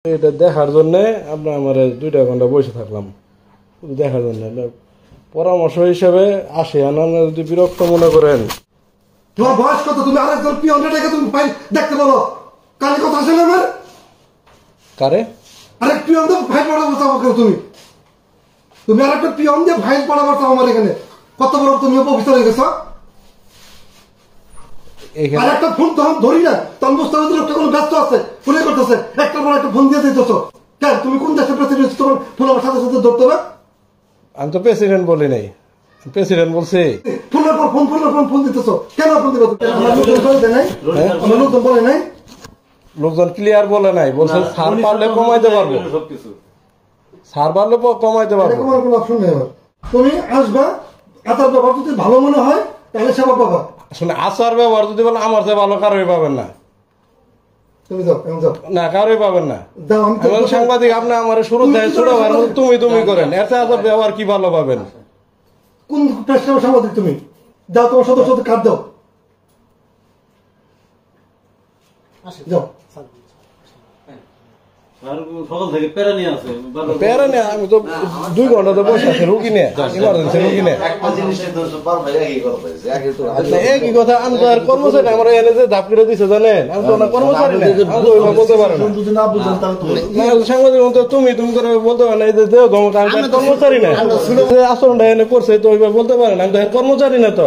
এটা দেখার জন্য আপনার আমার 2 ঘন্টা বসে থাকলাম দেখার জন্য পরামর্শ হিসেবে আসে আপনারা যদি বিরক্ত মনে করেন। তোমার বয়স কত? তুমি আরেকজন পিয়নটাকে তুমি ফাইল দেখতে বলো। কানে কথা আছে না আমার? কারে? আরেক পিয়ন দিয়ে ফাইল পড়াবো চাও তুমি? তুমি আরেকটা পিয়ন দিয়ে ফাইল পড়াবো চাও আমার এখানে? কত বড় তুমি অফিসার হয়ে গেছো? আরেকটা ফোন তখন ধরি না, তখন বুঝতে হবে লোকটা কোনো ব্যস্ত আছে, ফোনে করতেছে, একটার পর একটা ফোন দিয়ে দিতেছো। কেন তুমি কোন দেশের প্রেসিডেন্ট? তোমার ফোন আমার সাথে সাথে ধরতে হবে? আমি তো প্রেসিডেন্ট বলি নাই, প্রেসিডেন্ট বলছে। ফোনের পর ফোন দিতেছো কেন? ফোন দিবে আমার লোকজন বলে নাই, আমার লোকজন বলে নাই, লোকজন ক্লিয়ার বলে নাই, বলছে সার পারলে কমাইতে পারবো, সার পারলে কমাইতে পারবো। তোমার কোনো অপশন নেই। তুমি আসবা, আচার ব্যবহার যদি ভালো মনে হয় তাহলে সেবা পাবা। আসলে আচার ব্যবহার যদি বলে আমার চেয়ে ভালো কারোই পাবেন না। তুমি যাও, আমি যাও না, কারোই পাবেন না। আমি সাংবাদিক, আপনি আমার শুরু তুমি করেন, এতে আচার ব্যবহার কি ভালো পাবেন? কোন প্রেস সাংবাদিক তুমি? যাও তোমার সদস্য কার্ড দাও, যাও। আমি তো 2 ঘন্টা তো বসে আছি রুগী নিয়ে, ইমার্জেন্সি রুগী নিয়ে। একই কথা, আমি তো আর কর্মচারী, আমার এনে যে ধাপ করে দিচ্ছে জানেন, আমি তো কর্মচারী না, আমি তো বলতে পারি না। সাংবাদিক তুমি করে বলতে পারে না, এই যে দেহ ধমক, আমি কর্মচারী না, আচরণটা এনে করছে তো ওইভাবে বলতে পারেন, আমি তো কর্মচারী না তো।